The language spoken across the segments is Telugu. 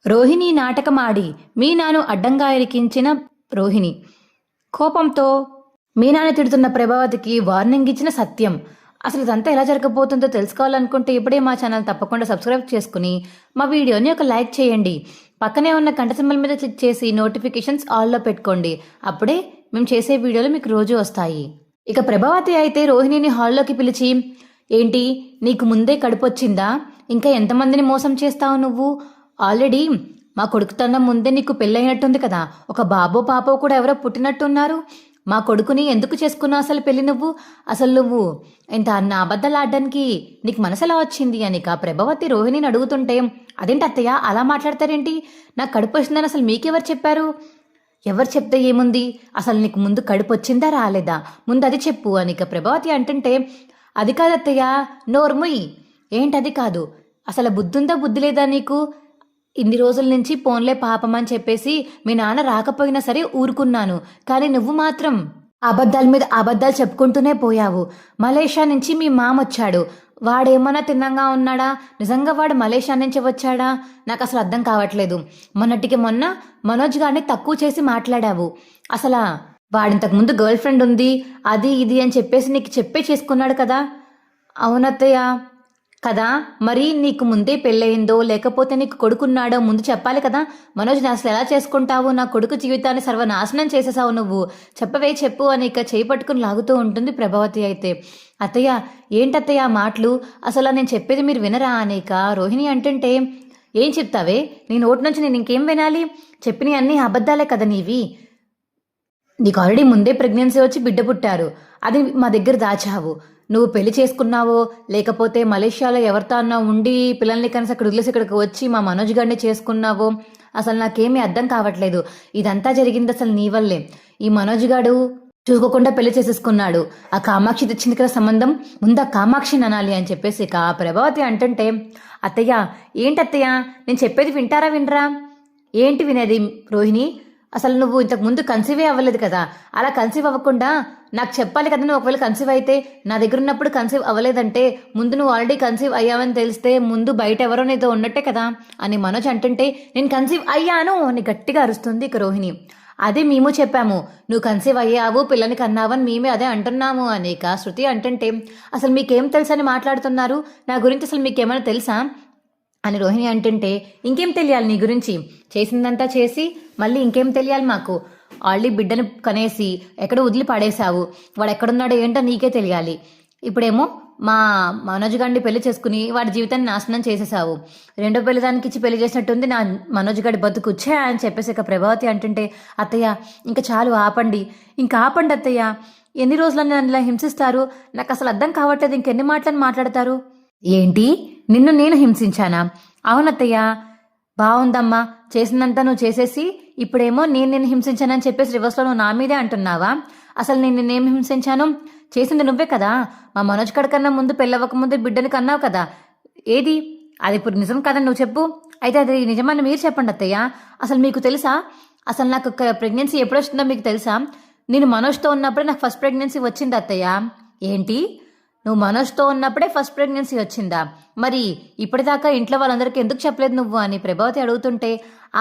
రోహిణి నాటకమాడి మీనాను అడ్డంగా ఇరికించిన రోహిణి. కోపంతో మీనాను తిడుతున్న ప్రభావతికి వార్నింగ్ ఇచ్చిన సత్యం. అసలు ఇదంతా ఎలా జరగబోతుందో తెలుసుకోవాలనుకుంటే ఇప్పుడే మా ఛానల్ తప్పకుండా సబ్స్క్రైబ్ చేసుకుని మా వీడియోని ఒక లైక్ చేయండి. పక్కనే ఉన్న గంట సింబల్ మీద క్లిక్ చేసి నోటిఫికేషన్స్ ఆల్లో పెట్టుకోండి. అప్పుడే మేము చేసే వీడియోలు మీకు రోజు వస్తాయి. ఇక ప్రభావతి అయితే రోహిణిని హాల్లోకి పిలిచి, ఏంటి నీకు ముందే కడుపొచ్చిందా? ఇంకా ఎంతమందిని మోసం చేస్తావు నువ్వు? ఆల్రెడీ మా కొడుకుతనం ముందే నీకు పెళ్ళైనట్టుంది కదా, ఒక బాబో పాపో కూడా ఎవరో పుట్టినట్టున్నారు. మా కొడుకుని ఎందుకు చేసుకున్నావు అసలు పెళ్లి? నువ్వు ఇంత అన్న అబద్ధాలు ఆడడానికి నీకు మనసు ఎలా వచ్చింది అని ప్రభావతి రోహిణిని అడుగుతుంటే, అదేంటి అత్తయ్య అలా మాట్లాడతారేంటి? నాకు కడుపు వచ్చిందని అసలు మీకెవరు చెప్పారు? ఎవరు చెప్తే ఏముంది, అసలు నీకు ముందు కడుపు వచ్చిందా రాలేదా ముందు అది చెప్పు అని ప్రభావతి అంటుంటే, అది కాదు అత్తయ్య, నోర్ముయ్. ఏంటది కాదు? అసలు బుద్ధుందా బుద్ధి లేదా నీకు? ఇన్ని రోజుల నుంచి పోన్లే పాపం అని చెప్పేసి మీ నాన్న రాకపోయినా సరే ఊరుకున్నాను, కానీ నువ్వు మాత్రం అబద్ధాల మీద అబద్ధాలు చెప్పుకుంటూనే పోయావు. మలేషియా నుంచి మీ మామ వచ్చాడు, వాడేమన్నా తిన్నంగా ఉన్నాడా? నిజంగా వాడు మలేషియా నుంచి వచ్చాడా? నాకు అసలు అర్థం కావట్లేదు. మొన్నటికి మొన్న మనోజ్ గారిని తక్కువ చేసి మాట్లాడావు. అసలు వాడింతకు ముందు గర్ల్ ఫ్రెండ్ ఉంది, అది ఇది అని చెప్పేసి నీకు చెప్పే చేసుకున్నాడు కదా. అవునత్తయ్య కదా, మరి నీకు ముందే పెళ్ళయిందో లేకపోతే నీకు కొడుకున్నాడో ముందు చెప్పాలి కదా. మనోజ్ని అసలు ఎలా చేసుకుంటావు? నా కొడుకు జీవితాన్ని సర్వనాశనం చేసేసావు నువ్వు, చెప్పవే చెప్పు అని చేయి పట్టుకుని లాగుతూ ఉంటుంది ప్రభావతి అయితే. అత్తయ్య ఏంటత్తయ్య మాటలు? అసలు నేను చెప్పేది మీరు వినరా అనేక రోహిణి అంటుంటే, ఏం చెప్తావే? నీ నోటి నుంచి నేను ఇంకేం వినాలి? చెప్పినవి అన్నీ అబద్ధాలే కదా నీవి. నీకు ఆల్రెడీ ముందే ప్రెగ్నెన్సీ వచ్చి బిడ్డ పుట్టారు, అది మా దగ్గర దాచావు. నువ్వు పెళ్లి చేసుకున్నావో లేకపోతే మలేషియాలో ఎవరితో అన్నా ఉండి పిల్లల్ని కనీసం అక్కడ వదిలేసి ఇక్కడికి వచ్చి మా మనోజ్ గారిని చేసుకున్నావో అసలు నాకేమీ అర్థం కావట్లేదు. ఇదంతా జరిగింది అసలు నీ వల్లే. ఈ మనోజ్ గాడు చూసుకోకుండా పెళ్లి చేసేసుకున్నాడు. ఆ కామాక్షి తెచ్చింది కదా సంబంధం, ముందు ఆ కామాక్షిని అనాలి అని చెప్పేసి ప్రభావతి అంటుంటే, అత్తయ్య ఏంటత్తయ్య నేను చెప్పేది వింటారా వినరా? ఏంటి వినేది రోహిణి? అసలు నువ్వు ఇంతకు ముందు కన్సీవే అవ్వలేదు కదా, అలా కన్సీవ్ అవ్వకుండా నాకు చెప్పాలి కదా. నువ్వు ఒకవేళ కన్సీవ్ అయితే నా దగ్గర ఉన్నప్పుడు కన్సీవ్ అవ్వలేదంటే ముందు నువ్వు ఆల్రెడీ కన్సీవ్ అయ్యావని తెలిస్తే ముందు బయట ఎవరో నీతో ఉన్నట్టే కదా అని మనోజ్ అంటుంటే, నేను కన్సీవ్ అయ్యాను అని గట్టిగా అరుస్తుంది ఇక రోహిణి. అదే మేము చెప్పాము, నువ్వు కన్సీవ్ అయ్యావు పిల్లని కన్నావని మేమే అదే అంటున్నాము అని శృతి అంటుంటే, అసలు మీకేం తెలుసని మాట్లాడుతున్నారు? నా గురించి అసలు మీకేమైనా తెలుసా అని రోహిణి అంటుంటే, ఇంకేం తెలియాలి నీ గురించి? చేసిందంతా చేసి మళ్ళీ ఇంకేం తెలియాలి మాకు? ఆల్రెడీ బిడ్డను కనేసి ఎక్కడ వదిలి పడేశావు, వాడు ఎక్కడున్నాడో ఏంటో నీకే తెలియాలి. ఇప్పుడేమో మా మనోజ్ గారిని పెళ్లి చేసుకుని వాడి జీవితాన్ని నాశనం చేసేసావు. రెండో పెళ్లిదానికి ఇచ్చి పెళ్లి చేసినట్టుంది నా మనోజ్ గారి బతుకు ఛే అని చెప్పేసి ఇక ప్రభావతి అంటుంటే, అత్తయ్య ఇంకా చాలు ఆపండి, ఇంకా ఆపండి అత్తయ్య. ఎన్ని రోజులని నన్ను ఇలా హింసిస్తారు? నాకు అసలు అర్థం కావట్లేదు, ఇంకెన్ని మాటలను మాట్లాడతారు? ఏంటి నిన్ను నేను హింసించానా? అవునత్తయ్య, బాగుందమ్మా, చేసిందంతా నువ్వు చేసేసి ఇప్పుడేమో నేను హింసించానని చెప్పేసి రివర్స్లో నువ్వు నా మీదే అంటున్నావా? అసలు నేను నిన్నేం హింసించాను? చేసింది నువ్వే కదా. మా మనోజ్ కన్నా ముందు పెళ్ళవక ముందు బిడ్డని కన్నావు కదా, ఏది అది ఇప్పుడు నిజం కదా? నువ్వు చెప్పు. అయితే అది నిజమని మీరు చెప్పండి అత్తయ్య. అసలు మీకు తెలుసా అసలు నాకు ప్రెగ్నెన్సీ ఎప్పుడు వచ్చిందో మీకు తెలుసా? నేను మనోజ్తో ఉన్నప్పుడే నాకు ఫస్ట్ ప్రెగ్నెన్సీ వచ్చింది అత్తయ్య. ఏంటి నువ్వు మనోజ్తో ఉన్నప్పుడే ఫస్ట్ ప్రెగ్నెన్సీ వచ్చిందా? మరి ఇప్పటిదాకా ఇంట్లో వాళ్ళందరికీ ఎందుకు చెప్పలేదు నువ్వు అని ప్రభావతి అడుగుతుంటే,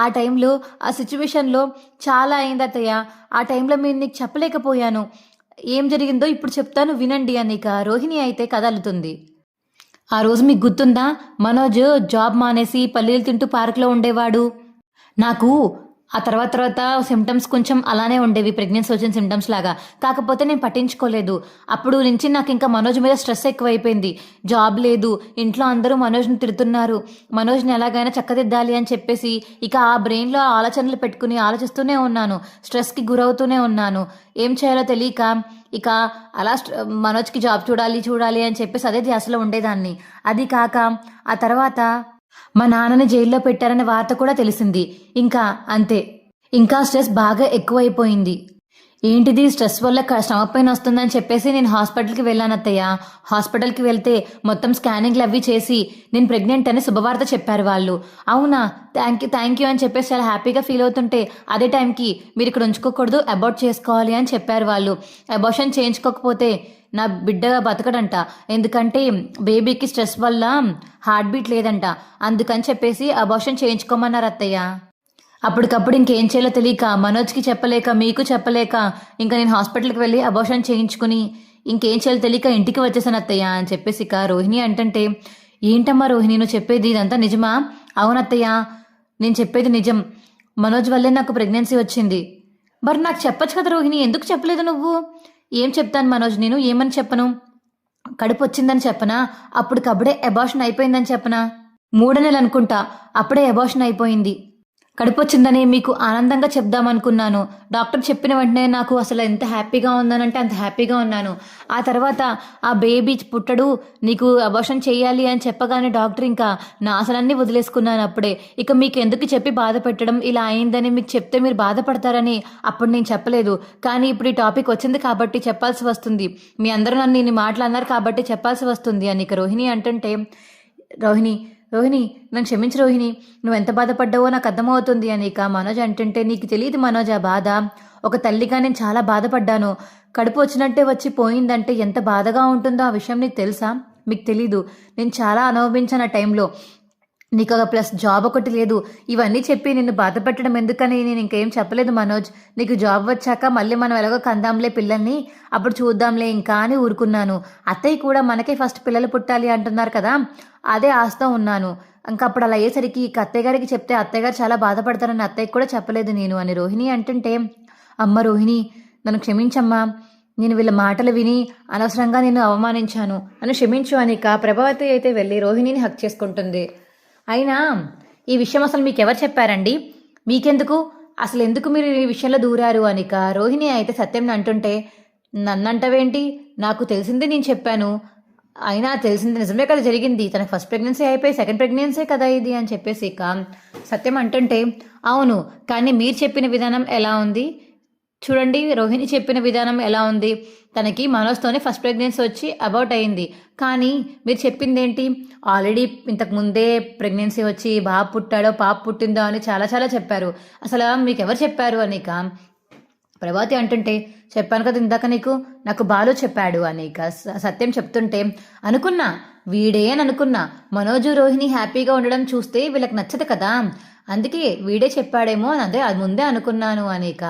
ఆ టైంలో ఆ సిచ్యువేషన్లో చాలా అయింది అత్తయ్య, ఆ టైంలో మీరు నీకు చెప్పలేకపోయాను. ఏం జరిగిందో ఇప్పుడు చెప్తాను వినండి అని రోహిణి అయితే కదలుతుంది. ఆ రోజు మీకు గుర్తుందా? మనోజ్ జాబ్ మానేసి పల్లీలు తింటూ పార్క్లో ఉండేవాడు. నాకు ఆ తర్వాత సిమ్టమ్స్ కొంచెం అలానే ఉండేవి, ప్రెగ్నెన్సీ వచ్చిన సిమ్టమ్స్ లాగా. కాకపోతే నేను పట్టించుకోలేదు. అప్పుడు నుంచి నాకు ఇంకా మనోజ్ మీద స్ట్రెస్ ఎక్కువైపోయింది. జాబ్ లేదు, ఇంట్లో అందరూ మనోజ్ని తిడుతున్నారు. మనోజ్ని ఎలాగైనా చక్కదిద్దాలి అని చెప్పేసి ఇక ఆ బ్రెయిన్లో ఆలోచనలు పెట్టుకుని ఆలోచిస్తూనే ఉన్నాను. స్ట్రెస్కి గురవుతూనే ఉన్నాను. ఏం చేయాలో తెలియక ఇక అలా మనోజ్కి జాబ్ చూడాలి అని చెప్పేసి అదే ధ్యాసలో ఉండేదాన్ని. అది కాక ఆ తర్వాత మా నాన్నని జైల్లో పెట్టారనే వార్త కూడా తెలిసింది. ఇంకా అంతే, ఇంకా స్ట్రెస్ బాగా ఎక్కువైపోయింది. ఏంటిది స్ట్రెస్ వల్ల స్టమక్ పెయిన్ వస్తుందని చెప్పేసి నేను హాస్పిటల్కి వెళ్ళాను అత్తయ్య. హాస్పిటల్కి వెళ్తే మొత్తం స్కానింగ్లు అవి చేసి నేను ప్రెగ్నెంట్ అని శుభవార్త చెప్పారు వాళ్ళు. అవునా, థ్యాంక్ యూ అని చెప్పేసి చాలా హ్యాపీగా ఫీల్ అవుతుంటే అదే టైంకి మీరు ఇక్కడ ఉంచుకోకూడదు, అబార్ట్ చేసుకోవాలి అని చెప్పారు వాళ్ళు. అబార్షన్ చేయించుకోకపోతే నా బిడ్డ బతకడంట, ఎందుకంటే బేబీకి స్ట్రెస్ వల్ల హార్ట్ బీట్ లేదంట, అందుకని చెప్పేసి అబార్షన్ చేయించుకోమన్నారు అత్తయ్య. అప్పటికప్పుడు ఇంకేం చేయాలో తెలియక, మనోజ్కి చెప్పలేక, మీకు చెప్పలేక, ఇంకా నేను హాస్పిటల్కి వెళ్ళి అబార్షన్ చేయించుకుని ఇంకేం చేయాలో తెలియక ఇంటికి వచ్చేసాను అత్తయ్య అని చెప్పేసి ఇక రోహిణి అంటుంటే, ఏంటమ్మా రోహిణి నువ్వు చెప్పేది ఇదంతా నిజమా? అవునత్తయ్య, నేను చెప్పేది నిజం. మనోజ్ వల్లే నాకు ప్రెగ్నెన్సీ వచ్చింది. మరి నాకు చెప్పచ్చు కదా రోహిణి, ఎందుకు చెప్పలేదు నువ్వు? ఏం చెప్తాను మనోజ్, నేను ఏమని చెప్పను? కడుపు వచ్చిందని చెప్పనా? అప్పటికప్పుడే అబార్షన్ అయిపోయిందని చెప్పనా? 3 నెలలు అనుకుంటా, అప్పుడే అబార్షన్ అయిపోయింది. కడుపు వచ్చిందని మీకు ఆనందంగా చెప్దామనుకున్నాను. డాక్టర్ చెప్పిన వెంటనే నాకు అసలు ఎంత హ్యాపీగా ఉందనంటే అంత హ్యాపీగా ఉన్నాను. ఆ తర్వాత ఆ బేబీ పుట్టడు, నీకు అబార్షన్ చేయాలి అని చెప్పగానే డాక్టర్ ఇంకా నా ఆశలన్నీ వదిలేసుకున్నాను అప్పుడే. ఇక మీకు ఎందుకు చెప్పి బాధ పెట్టడం, ఇలా అయిందని మీకు చెప్తే మీరు బాధపడతారని అప్పుడు నేను చెప్పలేదు. కానీ ఇప్పుడు ఈ టాపిక్ వచ్చింది కాబట్టి చెప్పాల్సి వస్తుంది. మీ అందరూ నన్ను ఇన్ని మాటలు అన్నారు కాబట్టి చెప్పాల్సి వస్తుంది అని ఇక రోహిణి అంటుంటే, రోహిణి నన్ను క్షమించు రోహిణి, నువ్వు ఎంత బాధపడ్డావో నాకు అర్థమవుతుంది అని ఇక మనోజ్ అంటుంటే, నీకు తెలియదు మనోజ్ ఆ బాధ. ఒక తల్లిగా నేను చాలా బాధపడ్డాను. కడుపు వచ్చినట్టే వచ్చి పోయిందంటే ఎంత బాధగా ఉంటుందో ఆ విషయం నీకు తెలుసా? మీకు తెలీదు. నేను చాలా అనుభవించాను ఆ టైంలో. నీకు ఒక ప్లస్ జాబ్ ఒకటి లేదు. ఇవన్నీ చెప్పి నిన్ను బాధ పెట్టడం ఎందుకని నేను ఇంకేం చెప్పలేదు మనోజ్. నీకు జాబ్ వచ్చాక మళ్ళీ మనం ఎలాగో కందాంలే పిల్లల్ని, అప్పుడు చూద్దాంలే ఇంకా అని ఊరుకున్నాను. అత్తయ్య కూడా మనకే ఫస్ట్ పిల్లలు పుట్టాలి అంటున్నారు కదా, అదే ఆస్తో ఉన్నాను. ఇంకా అప్పుడు అలా అయ్యేసరికి ఇక అత్తయ్య గారికి చెప్తే అత్తయ్య గారు చాలా బాధపడతారని అత్తయ్యకి కూడా చెప్పలేదు నేను అని రోహిణి అంటుంటే, అమ్మ రోహిణి నన్ను క్షమించమ్మా, నేను వీళ్ళ మాటలు విని అనవసరంగా నేను అవమానించాను, నన్ను క్షమించు అని ఇక ప్రభావతి అయితే వెళ్ళి రోహిణిని హక్ చేసుకుంటుంది. అయినా ఈ విషయం అసలు మీకు ఎవరు చెప్పారండి? మీకెందుకు? అసలు ఎందుకు మీరు ఈ విషయంలో దూరారు అనిక రోహిణి అయితే సత్యం అంటుంటే, నన్నంటవేంటి? నాకు తెలిసింది నేను చెప్పాను. అయినా తెలిసింది నిజమే కదా జరిగింది. తనకు ఫస్ట్ ప్రెగ్నెన్సీ అయిపోయి సెకండ్ ప్రెగ్నెన్సీ కదా ఇది అని చెప్పేసి ఇక సత్యం అంటుంటే, అవును కానీ మీరు చెప్పిన విధానం ఎలా ఉంది చూడండి, రోహిణి చెప్పిన విధానం ఎలా ఉంది? తనకి మనోజ్తోనే ఫస్ట్ ప్రెగ్నెన్సీ వచ్చి అబౌట్ అయింది. కానీ మీరు చెప్పింది ఏంటి? ఆల్రెడీ ఇంతకు ముందే ప్రెగ్నెన్సీ వచ్చి బాబు పుట్టాడో పాప పుట్టిందో అని చాలా చాలా చెప్పారు. అసలు మీకు ఎవరు చెప్పారు అనిక ప్రభాతి అంటుంటే, చెప్పాను కదా ఇందాక నీకు, నాకు బాలు చెప్పాడు అనిక సత్యం చెప్తుంటే, అనుకున్నా వీడే అని అనుకున్నా. మనోజు రోహిణి హ్యాపీగా ఉండడం చూస్తే వీళ్ళకి నచ్చదు కదా, అందుకే వీడే చెప్పాడేమో అని అదే అది ముందే అనుకున్నాను అనిక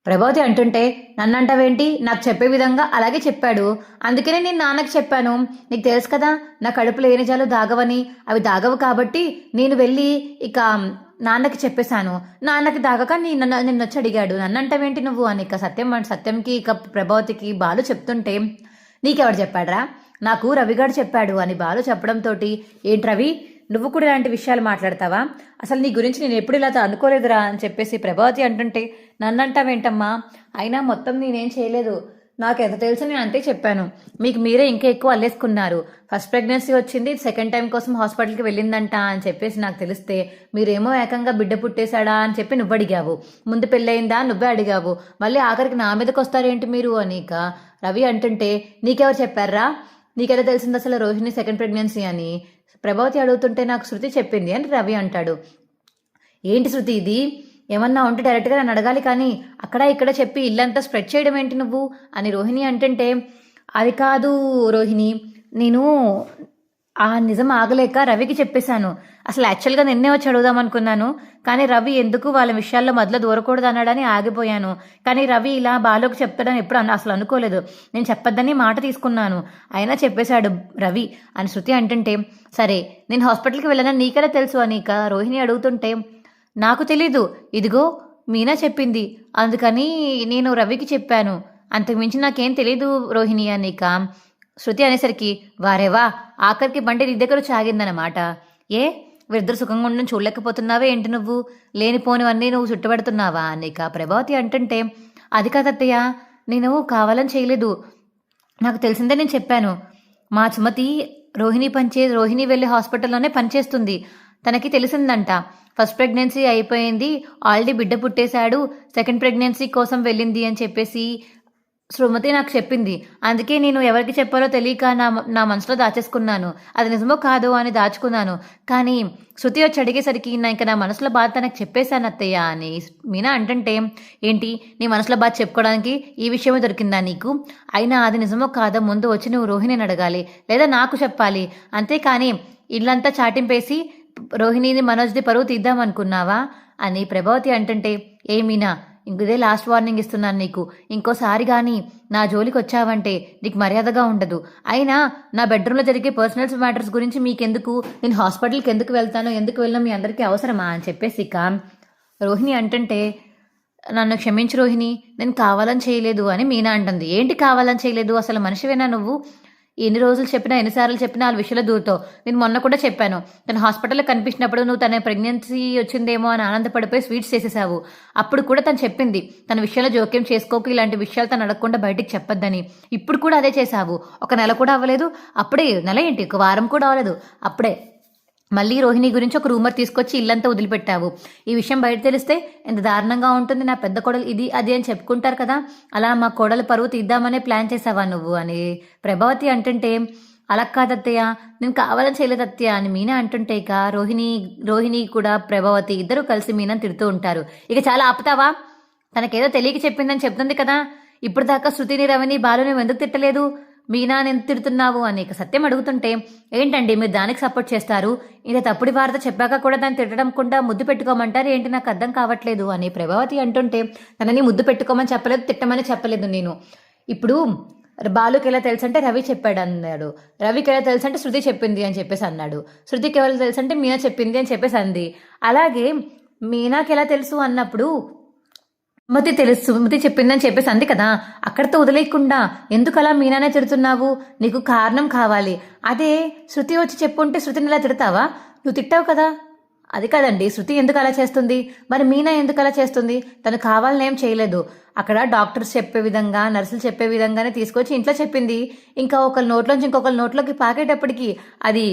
ప్రభావతి అంటుంటే, నన్నంటావేంటి? నాకు చెప్పే విధంగా అలాగే చెప్పాడు, అందుకనే నేను నాన్నకి చెప్పాను. నీకు తెలుసు కదా నా కడుపులో ఏ నిజాలు దాగవని, అవి దాగవు కాబట్టి నేను వెళ్ళి ఇక నాన్నకి చెప్పేశాను. నాన్నకి దాగక నిన్ను వచ్చి అడిగాడు, నన్నంటావేంటి నువ్వు అని ఇక సత్యంకి ఇక ప్రభావతికి బాలు చెప్తుంటే, నీకెవడు చెప్పాడ్రా? నాకు రవిగాడు చెప్పాడు అని బాలు చెప్పడంతో, ఏంటి రవి నువ్వు కూడా ఇలాంటి విషయాలు మాట్లాడతావా? అసలు నీ గురించి నేను ఎప్పుడు ఇలా అనుకోలేదురా అని చెప్పేసి ప్రభావతి అంటుంటే, నన్నంటావేంటమ్మా? అయినా మొత్తం నేనేం చేయలేదు, నాకు ఎంత తెలుసు నేను అంతే చెప్పాను. మీకు మీరే ఇంకా ఎక్కువ అల్లేసుకున్నారు. ఫస్ట్ ప్రెగ్నెన్సీ వచ్చింది, సెకండ్ టైం కోసం హాస్పిటల్కి వెళ్ళిందంట అని చెప్పేసి నాకు తెలిస్తే మీరేమో ఏకంగా బిడ్డ పుట్టేశాడా అని చెప్పి నువ్వు అడిగావు. ముందు పెళ్ళయిందా నువ్వే అడిగావు, మళ్ళీ ఆఖరికి నా మీదకి వస్తారేంటి మీరు అని ఇక రవి అంటుంటే, నీకెవరు చెప్పారా? నీకెలా తెలిసింది అసలు రోహిణి సెకండ్ ప్రెగ్నెన్సీ అని ప్రభావతి అడుగుతుంటే, నాకు శృతి చెప్పింది అని రవి అంటాడు. ఏంటి శృతి ఇది? ఏమన్నా ఉంటే డైరెక్ట్గా నన్ను అడగాలి కానీ అక్కడ ఇక్కడ చెప్పి ఇల్లంతా స్ప్రెడ్ చేయడం ఏంటి నువ్వు అని రోహిణి అంటుంటే, అది కాదు రోహిణి, నేను ఆ నిజం ఆగలేక రవికి చెప్పేశాను. అసలు యాక్చువల్గా నిన్నే వచ్చి అడుగుదాం అనుకున్నాను, కానీ రవి ఎందుకు వాళ్ళ విషయాల్లో మొదలు దూరకూడదు అన్నాడని ఆగిపోయాను. కానీ రవి ఇలా బాలోకి చెప్తాడని ఎప్పుడు అసలు అనుకోలేదు. నేను చెప్పొద్దని మాట తీసుకున్నాను, అయినా చెప్పేశాడు రవి అని శృతి అంటుంటే, సరే నేను హాస్పిటల్కి వెళ్ళానని నీకెలా తెలుసు అని ఇక రోహిణి అడుగుతుంటే, నాకు తెలీదు, ఇదిగో మీనా చెప్పింది, అందుకని నేను రవికి చెప్పాను, అంతకుమించి నాకేం తెలీదు రోహిణి అని ఇక శృతి అనేసరికి, వారేవా ఆఖరికి బండి నీ దగ్గర చాగిందనమాట. ఏ వీరిద్దరు సుఖంగా ఉండడం చూడలేకపోతున్నావే ఏంటి నువ్వు? లేనిపోనివన్నీ నువ్వు చుట్టుపెడుతున్నావా అని ఇక ప్రభావతి అంటుంటే, అది కాదత్తయ్య, నేను కావాలని చేయలేదు, నాకు తెలిసిందే నేను చెప్పాను. మా సుమతి రోహిణి వెళ్ళి హాస్పిటల్లోనే పనిచేస్తుంది, తనకి తెలిసిందంట ఫస్ట్ ప్రెగ్నెన్సీ అయిపోయింది, ఆల్రెడీ బిడ్డ పుట్టేశాడు, సెకండ్ ప్రెగ్నెన్సీ కోసం వెళ్ళింది అని చెప్పేసి శృమతి నాకు చెప్పింది. అందుకే నేను ఎవరికి చెప్పాలో తెలియక నా నా మనసులో దాచేసుకున్నాను. అది నిజమో కాదో అని దాచుకున్నాను. కానీ శృతి వచ్చి అడిగేసరికి నా మనసులో బాధ తనకు చెప్పేశాను అత్తయ్య అని మీనా అంటుంటే, ఏంటి నీ మనసులో బాధ చెప్పుకోవడానికి ఈ విషయమే దొరికిందా నీకు? అయినా అది నిజమో కాదో ముందు వచ్చి నువ్వు రోహిణిని అడగాలి, లేదా నాకు చెప్పాలి. అంతేకాని ఇల్లంతా చాటింపేసి రోహిణిని మనోజ్ది పరువు తీద్దామనుకున్నావా అని ప్రభావతి అంటుంటే, ఏ మీనా, ఇంకదే లాస్ట్ వార్నింగ్ ఇస్తున్నాను నీకు. ఇంకోసారి కానీ నా జోలికి వచ్చావంటే నీకు మర్యాదగా ఉండదు. అయినా నా బెడ్రూమ్లో జరిగే పర్సనల్స్ మ్యాటర్స్ గురించి మీకెందుకు? నేను హాస్పిటల్కి ఎందుకు వెళ్తాను, ఎందుకు వెళ్ళినా మీ అందరికీ అవసరమా అని చెప్పేసి ఇక రోహిణి అంటుంటే, నన్ను క్షమించు రోహిణి, నేను కావాలని చేయలేదు అని మీనా అంటుంది. ఏంటి కావాలని చేయలేదు? అసలు మనిషివేనా నువ్వు? ఎన్ని రోజులు చెప్పినా, ఎన్నిసార్లు చెప్పినా ఆ విషయంలో దూరుతావు. నేను మొన్న కూడా చెప్పాను, తను హాస్పిటల్లో కనిపించినప్పుడు నువ్వు తన ప్రెగ్నెన్సీ వచ్చిందేమో అని ఆనందపడిపోయి స్వీట్స్ చేసేసావు. అప్పుడు కూడా తను చెప్పింది తన విషయంలో జోక్యం చేసుకోకు, ఇలాంటి విషయాలు తను అడగకుండా బయటికి చెప్పొద్దని. ఇప్పుడు కూడా అదే చేశావు. ఒక నెల కూడా అవ్వలేదు, అప్పుడే నెల ఏంటి, ఒక వారం కూడా అవ్వలేదు, అప్పుడే మళ్ళీ రోహిణి గురించి ఒక రూమర్ తీసుకొచ్చి ఇల్లంతా వదిలిపెట్టావు. ఈ విషయం బయట తెలిస్తే ఎంత దారుణంగా ఉంటుంది. నా పెద్ద కోడలు ఇది అది అని చెప్పుకుంటారు కదా, అలా మా కోడలు పరువు తీద్దామనే ప్లాన్ చేసావా నువ్వు అని ప్రభావతి అంటుంటే, అలా కాదత్తయ్య, నేను కావాలని చేయలేదు అత్తయ్య అని మీనా అంటుంటే, ఇక రోహిణి కూడా ప్రభావతి ఇద్దరు కలిసి మీనా తిడుతూ ఉంటారు. ఇక చాలా ఆపుతావా? తనకేదో తెలియక చెప్పిందని చెప్తుంది కదా, ఇప్పుడు దాకా శృతిని, రవిని, బాలుని ఎందుకు తిట్టలేదు? మీనా నేను తిడుతున్నావు అని ఇక సత్యం అడుగుతుంటే, ఏంటండి మీరు దానికి సపోర్ట్ చేస్తారు? ఇలా తప్పుడు వార్త చెప్పాక కూడా దాన్ని తిట్టడం కూడా ముద్దు పెట్టుకోమంటారు ఏంటి? నాకు అర్థం కావట్లేదు అని ప్రభావతి అంటుంటే, తనని ముద్దు పెట్టుకోమని చెప్పలేదు, తిట్టమని చెప్పలేదు నేను. ఇప్పుడు బాలుకి ఎలా తెలుసు అంటే రవి చెప్పాడు అన్నాడు, రవికి ఎలా తెలుసు అంటే శృతి చెప్పింది అని చెప్పేసి అన్నాడు, శృతికి ఎలా తెలుసు అంటే మీనా చెప్పింది అని చెప్పేసి అంది. అలాగే మీనాకి ఎలా తెలుసు అన్నప్పుడు సుమతి చెప్పిందని చెప్పేసి అంది కదా, అక్కడితో వదిలేయకుండా ఎందుకు అలా మీనానే తిడుతున్నావు? నీకు కారణం కావాలి. అదే శృతి వచ్చి చెప్పుంటే శృతిని ఇలా తిడతావా? నువ్వు తిట్టావు కదా. అది కాదండి, శృతి ఎందుకు అలా చేస్తుంది, మరి మీనా ఎందుకు అలా చేస్తుంది? తను కావాలని ఏం చేయలేదు. అక్కడ డాక్టర్స్ చెప్పే విధంగా, నర్సులు చెప్పే విధంగానే తీసుకొచ్చి ఇంట్లో చెప్పింది. ఇంకా ఒకరి నోట్లోంచి ఇంకొకరి నోట్లోకి పాకేటప్పటికి అది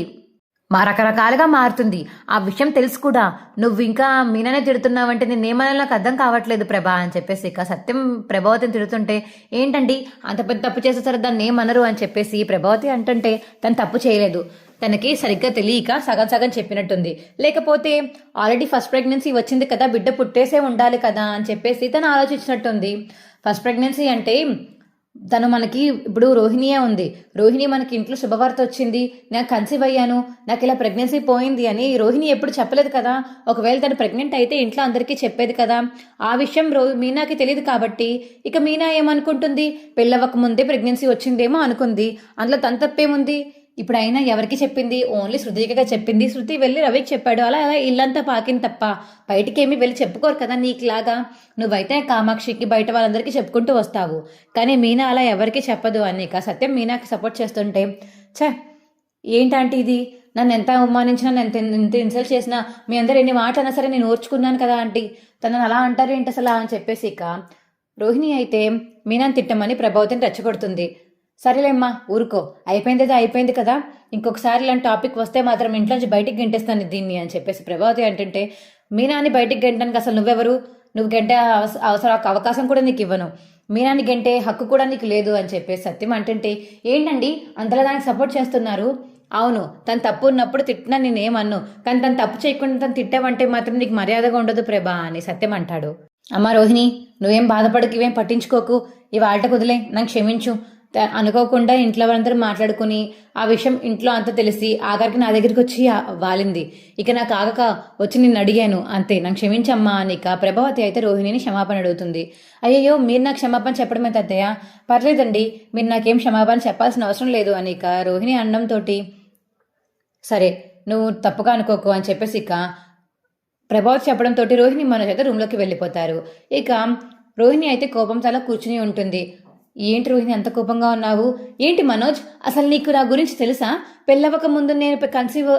రకరకాలుగా మారుతుంది. ఆ విషయం తెలుసు కూడా నువ్వు ఇంకా మీనానే తిడుతున్నావంటే నేనేమన్నా నాకు అర్థం కావట్లేదు ప్రభా అని చెప్పేసి ఇక సత్యం ప్రభావతిని తిడుతుంటే, ఏంటండి అంత పెద్ద తప్పు చేసేసరి దాన్ని ఏమనరు అని చెప్పేసి ప్రభావతి అంటుంటే, తను తప్పు చేయలేదు, తనకి సరిగ్గా తెలియక సగం సగం చెప్పినట్టుంది. లేకపోతే ఆల్రెడీ ఫస్ట్ ప్రెగ్నెన్సీ వచ్చింది కదా, బిడ్డ పుట్టేసే ఉండాలి కదా అని చెప్పేసి తను ఆలోచించినట్టుంది. ఫస్ట్ ప్రెగ్నెన్సీ అంటే తను మనకి ఇప్పుడు రోహిణియే ఉంది, రోహిణి మనకి ఇంట్లో శుభవార్త వచ్చింది, నేను కన్సీవ్ అయ్యాను, నాకు ఇలా ప్రెగ్నెన్సీ పోయింది అని రోహిణి ఎప్పుడు చెప్పలేదు కదా. ఒకవేళ తను ప్రెగ్నెంట్ అయితే ఇంట్లో అందరికీ చెప్పేది కదా. ఆ విషయం మీనాకి తెలియదు కాబట్టి ఇక మీనా ఏమనుకుంటుంది, పెళ్ళవక ముందే ప్రెగ్నెన్సీ వచ్చిందేమో అనుకుంది. అందులో తన తప్పేముంది? ఇప్పుడు అయినా ఎవరికి చెప్పింది? ఓన్లీ శృతిగా చెప్పింది. శృతి వెళ్ళి రవికి చెప్పాడు. అలా అలా ఇల్లంతా పాకింది తప్ప బయటికేమీ వెళ్ళి చెప్పుకోరు కదా నీకులాగా. నువ్వైతే కామాక్షికి బయట వాళ్ళందరికీ చెప్పుకుంటూ వస్తావు, కానీ మీనా అలా ఎవరికి చెప్పదు అనిక సత్యం మీనాకి సపోర్ట్ చేస్తుంటే, ఏంటంటే ఇది నన్ను ఎంత అవమానించినా, ఎంత ఇన్సల్ట్ చేసినా, మీ అందరు ఎన్ని మాట అన్నా సరే నేను ఓర్చుకున్నాను కదా ఆంటీ, తనని అలా అంటారు ఏంటి అసలు అని చెప్పేసి ఇక రోహిణి అయితే మీనాని తిట్టమని ప్రభావతిని రెచ్చగొడుతుంది. సరేలేమ్మా ఊరుకో, అయిపోయింది కదా, ఇంకొకసారి ఇలాంటి టాపిక్ వస్తే మాత్రం ఇంట్లోంచి బయటికి గెంటేస్తాను దీన్ని అని చెప్పేసి ప్రభావతి అంటుంటే, మీనాని బయటికి గెంటడానికి అసలు నువ్వెవరు? నువ్వు గంటే అవకాశం కూడా నీకు ఇవ్వను, మీనాని గంటే హక్కు కూడా నీకు లేదు అని చెప్పేసి సత్యం అంటుంటే, ఏంటండి అంతలా దానికి సపోర్ట్ చేస్తున్నారు? అవును, తను తప్పు ఉన్నప్పుడు తిట్టినా నేనేమన్ను, కానీ తను తప్పు చేయకుండా తను తిట్టావంటే మాత్రం నీకు మర్యాదగా ఉండదు ప్రభా అని సత్యం అంటాడు. అమ్మా రోహిణి, నువ్వేం బాధపడకు, ఇవేం పట్టించుకోకు, ఇవాళ కుదిలే, నాకు క్షమించు. అనుకోకుండా ఇంట్లో వాళ్ళందరూ మాట్లాడుకుని ఆ విషయం ఇంట్లో అంతా తెలిసి ఆఖరికి నా దగ్గరికి వచ్చి వాలింది. ఇక నాకు ఆగక వచ్చి నిన్ను అడిగాను అంతే, నాకు క్షమించమ్మా అనిక ప్రభావతి అయితే రోహిణిని క్షమాపణ అడుగుతుంది. అయ్యయ్యో మీరు నాకు క్షమాపణ చెప్పడమే తాతయ్య, పర్లేదండి, మీరు నాకేం క్షమాపణ చెప్పాల్సిన అవసరం లేదు అనిక రోహిణి అనడంతో, సరే నువ్వు తప్పుగా అనుకోకు అని చెప్పేసి ఇక ప్రభావతి చెప్పడంతో రోహిణి మనోజ్ అయితే రూమ్లోకి వెళ్ళిపోతారు. ఇక రోహిణి అయితే కోపం చాలా కూర్చుని ఉంటుంది. ఏంటి రోహిణి అంత కోపంగా ఉన్నావు? ఏంటి మనోజ్, అసలు నీకు నా గురించి తెలుసా? పెళ్ళవక ముందు నేను కన్సీవ్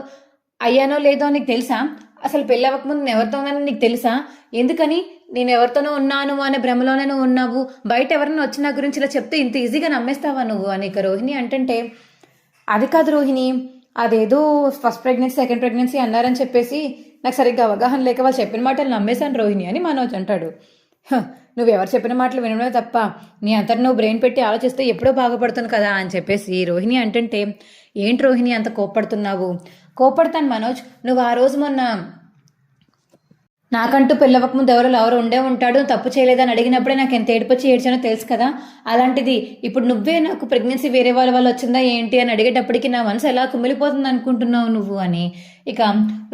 అయ్యానో లేదో నీకు తెలుసా? అసలు పెళ్ళవక ముందు నేను ఎవరితో ఉన్నానో నీకు తెలుసా? ఎందుకని నేను ఎవరితోనో ఉన్నాను అనే భ్రమలోనే నువ్వు ఉన్నావు, బయట ఎవరైనా వచ్చి నా గురించి ఇలా చెప్తే ఇంత ఈజీగా నమ్మేస్తావా నువ్వు అని ఇక రోహిణి అంటుంటే, అది కాదు రోహిణి, అదేదో ఫస్ట్ ప్రెగ్నెన్సీ సెకండ్ ప్రెగ్నెన్సీ అన్నారని చెప్పేసి నాకు సరిగ్గా అవగాహన లేక వాళ్ళు చెప్పిన మాటలు నమ్మేశాను రోహిణి అని మనోజ్ అంటాడు. నువ్వెవరు చెప్పిన మాటలు వినడమే తప్ప నీ అంతటి నువ్వు బ్రెయిన్ పెట్టి ఆలోచిస్తే ఎప్పుడో బాగుపడుతుంది కదా అని చెప్పేసి రోహిణి అంటుంటే, ఏంటి రోహిణి అంత కోప్పడుతున్నావు? కోప్పడతాను మనోజ్, నువ్వు ఆ రోజు మొన్న నాకంటూ పెళ్ళవకముందు ఎవరు ఉండే ఉంటాడు, తప్పు చేయలేదని అడిగినప్పుడే నాకు ఎంత ఏడుపొచ్చి ఏడ్చానో తెలుసు కదా. అలాంటిది ఇప్పుడు నువ్వే నాకు ప్రెగ్నెన్సీ వేరే వాళ్ళ వల్ల వచ్చిందా ఏంటి అని అడిగేటప్పటికి నా మనసు ఎలా కుమిలిపోతుంది అనుకుంటున్నావు నువ్వు అని. ఇక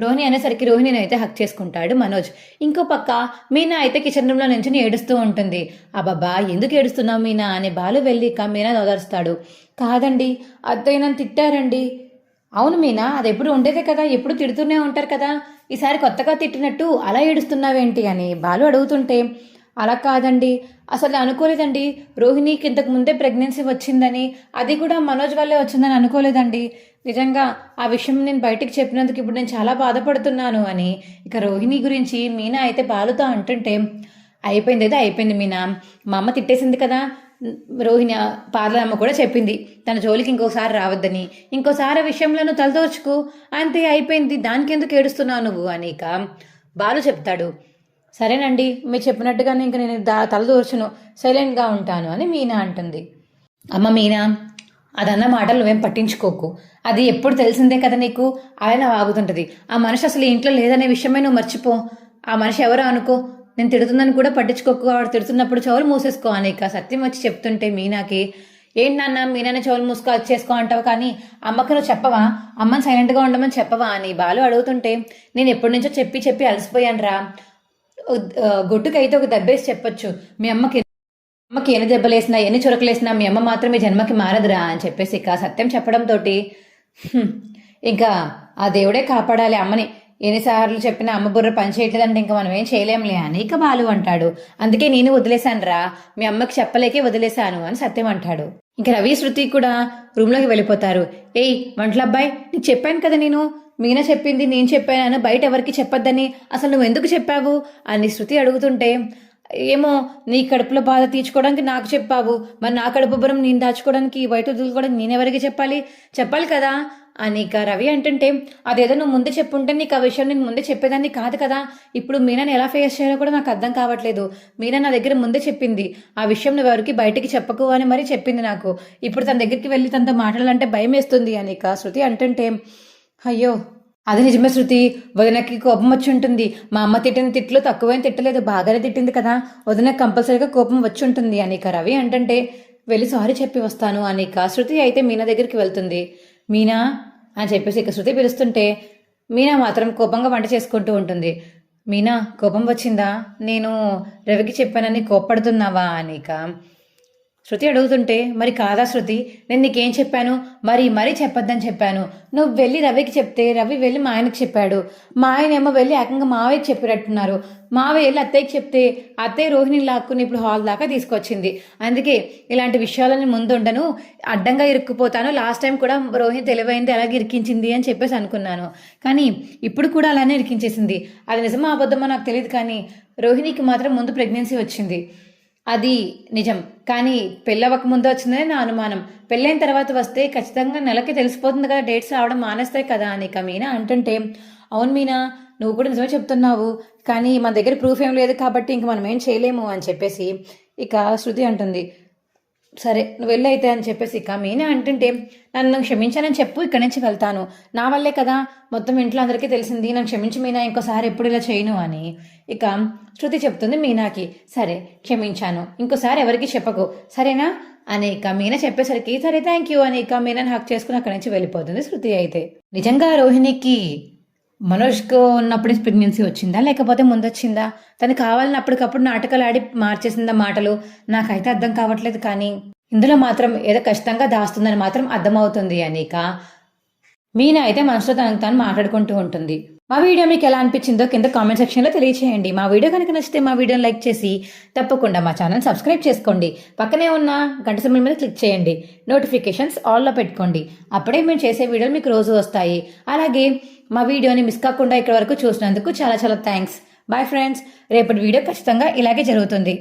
రోహిణి అనేసరికి రోహిణిని అయితే హక్ చేసుకుంటాడు మనోజ్. ఇంకో పక్క మీనా అయితే కిచెన్ రూమ్లో నుంచి ఏడుస్తూ ఉంటుంది. అబ్బాబా ఎందుకు ఏడుస్తున్నావు మీనా అని బాలు వెళ్ళి ఇక మీనా ఓదారుస్తాడు. కాదండి, అత్తయ్య నన్ను తిట్టారండి. అవును మీనా, అది ఎప్పుడు ఉండేదే కదా, ఎప్పుడు తిడుతూనే ఉంటారు కదా, ఈసారి కొత్తగా తిట్టినట్టు అలా ఏడుస్తున్నావేంటి అని బాలు అడుగుతుంటే, అలా కాదండి, అసలు అనుకోలేదండి రోహిణికి ఇంతకు ముందే ప్రెగ్నెన్సీ వచ్చిందని, అది కూడా మనోజ్ వల్లే వచ్చిందని అనుకోలేదండి. నిజంగా ఆ విషయం నేను బయటికి చెప్పినందుకు ఇప్పుడు నేను చాలా బాధపడుతున్నాను అని ఇక రోహిణి గురించి మీనా అయితే బాలుతో అంటుంటే, అయిపోయింది అయితే అయిపోయింది మీనా, మా అమ్మ తిట్టేసింది కదా, రోహిణి పార్లర్ అమ్మ కూడా చెప్పింది తన జోలికి ఇంకోసారి రావద్దని, ఇంకోసారి ఆ విషయంలో నువ్వు తలదోర్చుకో, అంతే అయిపోయింది, దానికి ఎందుకు ఏడుస్తున్నావు నువ్వు అని ఇక బాలు చెప్తాడు. సరేనండి, మీరు చెప్పినట్టుగానే ఇంక నేను తలదోర్చును, సైలెంట్గా ఉంటాను అని మీనా అంటుంది. అమ్మ మీనా, అదన్న మాటలు నువ్వేం పట్టించుకోకు, అది ఎప్పుడు తెలిసిందే కదా నీకు, అలానే వాగుతుంటుంది. ఆ మనిషి అసలు ఇంట్లో లేదనే విషయమే నువ్వు మర్చిపో, ఆ మనిషి ఎవరో అనుకో, నేను తిడుతుందని కూడా పట్టించుకోకు, వాడు తిడుతున్నప్పుడు చెవులు మూసేసుకో అని ఇక సత్యం వచ్చి చెప్తుంటే మీనాకి, ఏంటి నాన్న మీనానే చెవులు మూసుకో వచ్చేసుకో అంటావు, కానీ అమ్మకు నువ్వు చెప్పవా, అమ్మని సైలెంట్గా ఉండమని చెప్పవా అని బాలు అడుగుతుంటే, నేను ఎప్పటి నుంచో చెప్పి చెప్పి అలసిపోయాను రా, గొడ్డుకైతే ఒక దెబ్బేసి చెప్పొచ్చు, మీ అమ్మకి ఎన్ని దెబ్బలేసినా ఎన్ని చురకలేసినా మీ అమ్మ మాత్రం ఈ జన్మకి మారదురా అని చెప్పేసి ఇక సత్యం చెప్పడంతో ఇంకా ఆ దేవుడే కాపాడాలి అమ్మని, ఎన్నిసార్లు చెప్పినా అమ్మ బుర్ర పని చేయట్లేదంటే ఇంకా మనం ఏం చేయలేంలే అని ఇక బాలు అంటాడు. అందుకే నేను వదిలేశాను రా, మీ అమ్మకి చెప్పలేకే వదిలేశాను అని సత్యం అంటాడు. ఇంకా రవి శృతి కూడా రూమ్లోకి వెళ్ళిపోతారు. ఏయ్ వంటల అబ్బాయి, నీకు చెప్పాను కదా, నేను మీనా చెప్పింది నేను చెప్పాను బయట ఎవరికి చెప్పొద్దని, అసలు నువ్వు ఎందుకు చెప్పావు అని శృతి అడుగుతుంటే, ఏమో నీ కడుపులో బాధ తీర్చుకోవడానికి నాకు చెప్పావు, మరి నా కడుపు బురం నేను దాచుకోవడానికి బయట వదులుకోవడానికి నేనెవరికి చెప్పాలి కదా అని ఇక రవి అంటుంటే, అదేదో నువ్వు ముందే చెప్పుంటే నీకు ఆ విషయం నేను ముందే చెప్పేదాన్ని కాదు కదా, ఇప్పుడు మీనాని ఎలా ఫేస్ చేయాలో కూడా నాకు అర్థం కావట్లేదు, మీనా నా దగ్గర ముందే చెప్పింది ఆ విషయం నువ్వు ఎవరికి బయటికి చెప్పకు అని మరీ చెప్పింది నాకు, ఇప్పుడు తన దగ్గరికి వెళ్ళి తనతో మాట్లాడాలంటే భయం వేస్తుంది అని ఇక శృతి అంటుంటే, అయ్యో అది నిజమే శృతి, వదినకి కోపం వచ్చి ఉంటుంది, మా అమ్మ తిట్టిన తిట్లు తక్కువేం తిట్టలేదు, బాగానే తిట్టింది కదా, వదినకి కంపల్సరీగా కోపం వచ్చి ఉంటుంది అని ఇక రవి అంటుంటే, వెళ్ళి సారీ చెప్పి వస్తాను అని ఇక శృతి అయితే మీనా దగ్గరికి వెళ్తుంది. మీనా అని చెప్పేసి ఇక శృతి పిలుస్తుంటే మీనా మాత్రం కోపంగా వంట చేసుకుంటూ ఉంటుంది. మీనా కోపం వచ్చిందా, నేను రవికి చెప్పానని కోప్పడుతున్నావా అని ఇక శృతి అడుగుతుంటే, మరి కాదా శృతి, నేను నీకేం చెప్పాను, మరీ చెప్పొద్దని చెప్పాను, నువ్వు వెళ్ళి రవికి చెప్తే రవి వెళ్ళి మా ఆయనకి చెప్పాడు, మా ఆయన ఏమో వెళ్ళి ఏకంగా మావయ్యకి చెప్పినట్టున్నారు, మావయ్య వెళ్ళి అత్తయ్యకి చెప్తే అత్తయ్య రోహిణి లాక్కుని ఇప్పుడు హాల్ దాకా తీసుకొచ్చింది, అందుకే ఇలాంటి విషయాలని ముందుండను, అడ్డంగా ఇరుక్కుపోతాను, లాస్ట్ టైం కూడా రోహిణి తెలివైంది అలాగే ఇరికించింది అని చెప్పేసి అనుకున్నాను, కానీ ఇప్పుడు కూడా అలానే ఇరికించేసింది, అది నిజమో అబద్ధమో నాకు తెలియదు, కానీ రోహిణికి మాత్రం ముందు ప్రెగ్నెన్సీ వచ్చింది, అది నిజం, కానీ పెళ్ళవక ముందు వచ్చిందని నా అనుమానం, పెళ్ళైన తర్వాత వస్తే ఖచ్చితంగా నెలకి తెలిసిపోతుంది కదా, డేట్స్ రావడం మానేస్తాయి కదా అని ఇక మీనా అంటుంటే, అవును మీనా నువ్వు కూడా నిజమే చెప్తున్నావు, కానీ మన దగ్గర ప్రూఫ్ ఏం లేదు కాబట్టి ఇంక మనం ఏం చేయలేము అని చెప్పేసి ఇక శృతి అంటుంది. సరే నువ్వు వెళ్ళైతే అని చెప్పేసి ఇక మీనా అంటుంటే, నన్ను క్షమించానని చెప్పు, ఇక్కడి నుంచి వెళ్తాను, నా వల్లే కదా మొత్తం ఇంట్లో అందరికీ తెలిసింది, నన్ను క్షమించి మీనా, ఇంకోసారి ఎప్పుడు ఇలా చేయను అని ఇక శృతి చెప్తుంది మీనాకి. సరే క్షమించాను, ఇంకోసారి ఎవరికి చెప్పకు సరేనా అని ఇక మీనా చెప్పేసరికి, సరే థ్యాంక్ యూ అని ఇక మీనాని హక్ చేసుకుని అక్కడి నుంచి వెళ్ళిపోతుంది శృతి. అయితే నిజంగా రోహిణికి మనోజ్కు ఉన్నప్పుడే ప్రెగ్నెన్సీ వచ్చిందా లేకపోతే ముందొచ్చిందా, తను కావాలని అప్పటికప్పుడు నాటకాలు ఆడి మార్చేసిందా మాటలు, నాకైతే అర్థం కావట్లేదు, కానీ ఇందులో మాత్రం ఏదో ఖచ్చితంగా దాస్తుందని మాత్రం అర్థమవుతుంది అని ఇక మీనా అయితే మనసులో తనకు తాను మాట్లాడుకుంటూ ఉంటుంది. మా వీడియో మీకు ఎలా అనిపించిందో కింద కామెంట్ సెక్షన్లో తెలియచేయండి. మా వీడియో కనుక నచ్చితే మా వీడియోని లైక్ చేసి తప్పకుండా మా ఛానల్ సబ్స్క్రైబ్ చేసుకోండి. పక్కనే ఉన్న గంట సింబల్ మీద క్లిక్ చేయండి. నోటిఫికేషన్స్ ఆల్లో పెట్టుకోండి. అప్పుడే మేము చేసే వీడియోలు మీకు రోజు వస్తాయి. అలాగే మా వీడియోని మిస్ కాకుండా ఇక్కడ వరకు చూసినందుకు చాలా చాలా థ్యాంక్స్. బాయ్ ఫ్రెండ్స్, రేపటి వీడియో ఖచ్చితంగా ఇలాగే జరుగుతుంది.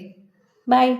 బాయ్.